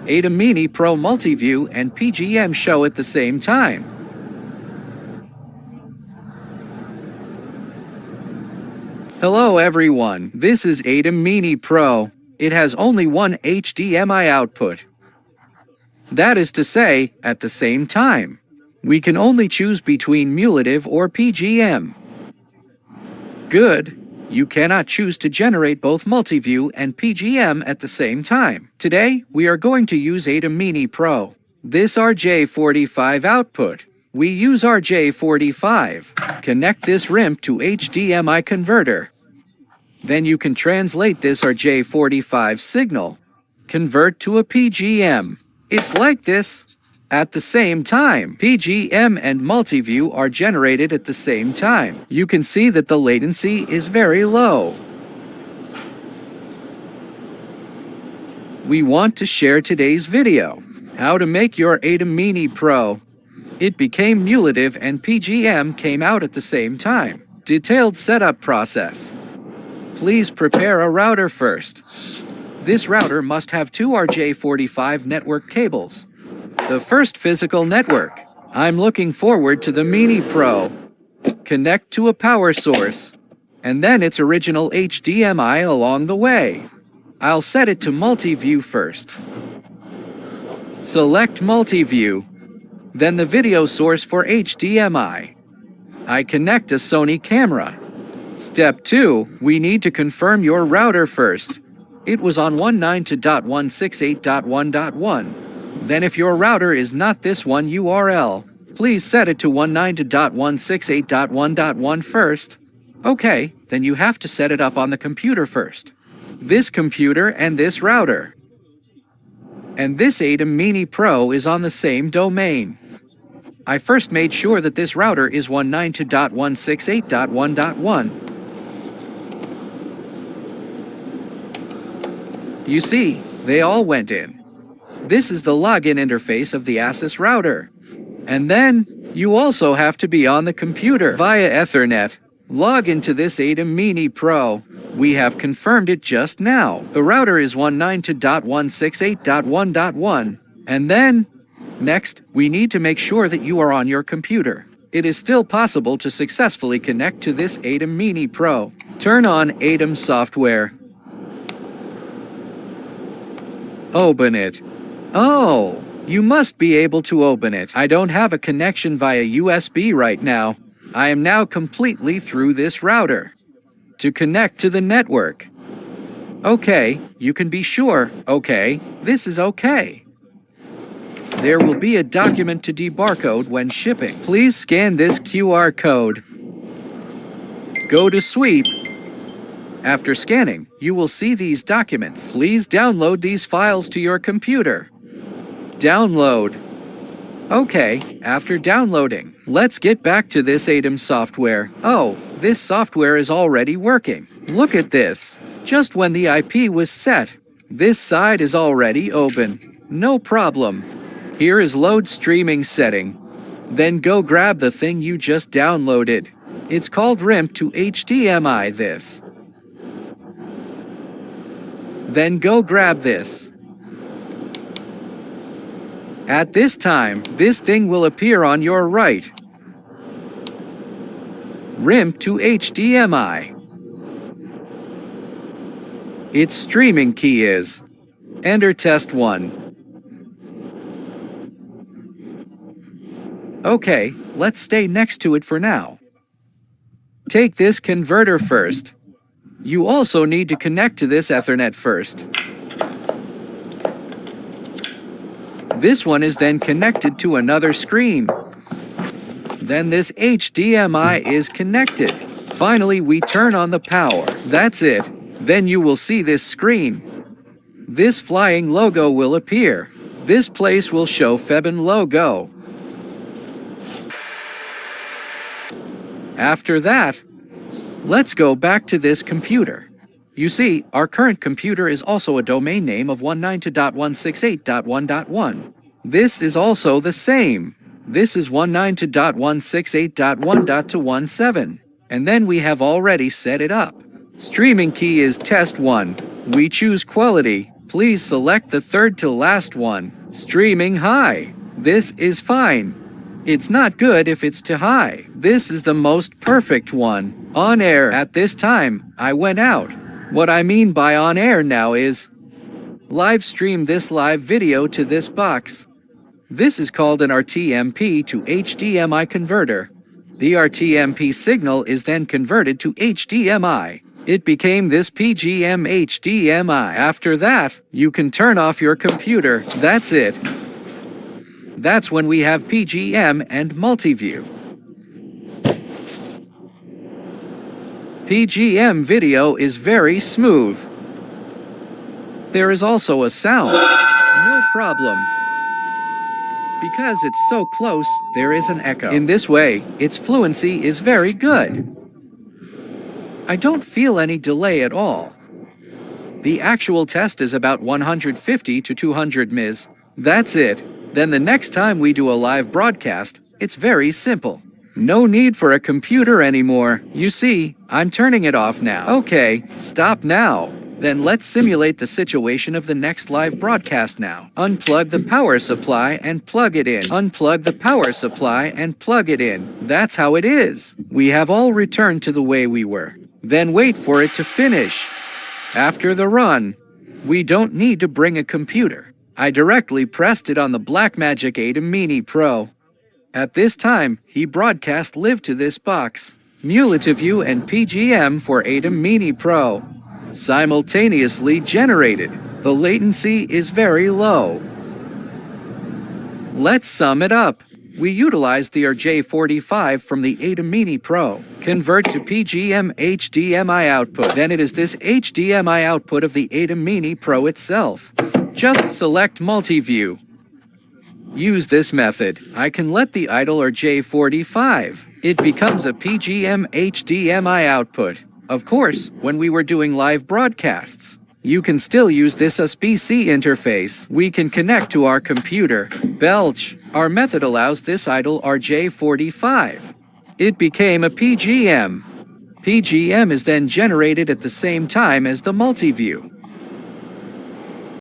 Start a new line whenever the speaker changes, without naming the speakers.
ATEM Mini Pro Multiview and PGM show at the same time. Hello everyone, this is ATEM Mini Pro. It has only one HDMI output. That is to say, at the same time. We can only choose between Multiview or PGM. Good. You cannot choose to generate both Multiview and PGM at the same time. Today, we are going to use ATEM Mini Pro. This RJ45 output. We use RJ45. Connect this RIMP to HDMI converter. Then you can translate this RJ45 signal. Convert to a PGM. It's like this. At the same time, PGM and Multiview are generated at the same time. You can see that the latency is very low. We want to share today's video. How to make your ATEM Mini Pro. It became Multiview and PGM came out at the same time. Detailed setup process. Please prepare a router first. This router must have two RJ45 network cables. The first physical network. I'm looking forward to the Mini Pro. Connect to a power source. And then its original HDMI along the way. I'll set it to Multiview first. Select Multiview. Then the video source for HDMI. I connect a Sony camera. Step 2. We need to confirm your router first. It was on 192.168.1.1. Then if your router is not this one URL, please set it to 192.168.1.1 first. Okay, then you have to set it up on the computer first. This computer and this router. And this ATEM Mini Pro is on the same domain. I first made sure that this router is 192.168.1.1. You see, they all went in. This is the login interface of the ASUS router. And then, you also have to be on the computer via Ethernet. Log into this ATEM Mini Pro. We have confirmed it just now. The router is 192.168.1.1. And then, next, we need to make sure that you are on your computer. It is still possible to successfully connect to this ATEM Mini Pro. Turn on ATEM software. Open it. Oh, you must be able to open it. I don't have a connection via USB right now. I am now completely through this router. To connect to the network. Okay, you can be sure. Okay, this is okay. There will be a document to debarcode when shipping. Please scan this QR code. Go to Sweep. After scanning, you will see these documents. Please download these files to your computer. Download. Okay, after downloading, let's get back to this ATEM software. Oh, this software is already working. Look at this. Just when the IP was set, this side is already open. No problem. Here is load streaming setting. Then go grab the thing you just downloaded. It's called RIMP to HDMI this. Then go grab this. At this time, this thing will appear on your right. RIMP to HDMI. Its streaming key is. Enter test 1. Okay, let's stay next to it for now. Take this converter first. You also need to connect to this Ethernet first. This one is then connected to another screen. Then this HDMI is connected. Finally, we turn on the power. That's it. Then you will see this screen. This flying logo will appear. This place will show Febin logo. After that, let's go back to this computer. You see, our current computer is also a domain name of 192.168.1.1. This is also the same. This is 192.168.1.17. And then we have already set it up. Streaming key is test 1. We choose quality. Please select the third to last one. Streaming high. This is fine. It's not good if it's too high. This is the most perfect one. On air at this time, I went out. What I mean by on air now is live stream this live video to this box. This is called an RTMP to HDMI converter. The RTMP signal is then converted to HDMI. It became this PGM HDMI. After that, you can turn off your computer. That's it. That's when we have PGM and Multiview. PGM video is very smooth. There is also a sound. No problem. Because it's so close, there is an echo. In this way, its fluency is very good. I don't feel any delay at all. The actual test is about 150 to 200 ms. That's it. Then the next time we do a live broadcast, it's very simple. No need for a computer anymore. You see, I'm turning it off now. Okay, stop now. Then let's simulate the situation of the next live broadcast now. Unplug the power supply and plug it in. Unplug the power supply and plug it in. That's how it is. We have all returned to the way we were. Then wait for it to finish. After the run, we don't need to bring a computer. I directly pressed it on the Blackmagic ATEM Mini Pro. At this time, he broadcast live to this box. Multiview and PGM for ATEM Mini Pro. Simultaneously generated. The latency is very low. Let's sum it up. We utilized the RJ45 from the ATEM Mini Pro. Convert to PGM HDMI output. Then it is this HDMI output of the ATEM Mini Pro itself. Just select Multiview. Use this method. I can let the idle RJ45. It becomes a PGM HDMI output. Of course, when we were doing live broadcasts, you can still use this USB-C interface. We can connect to our computer. Belch. Our method allows this idle RJ45. It became a PGM. PGM is then generated at the same time as the Multiview.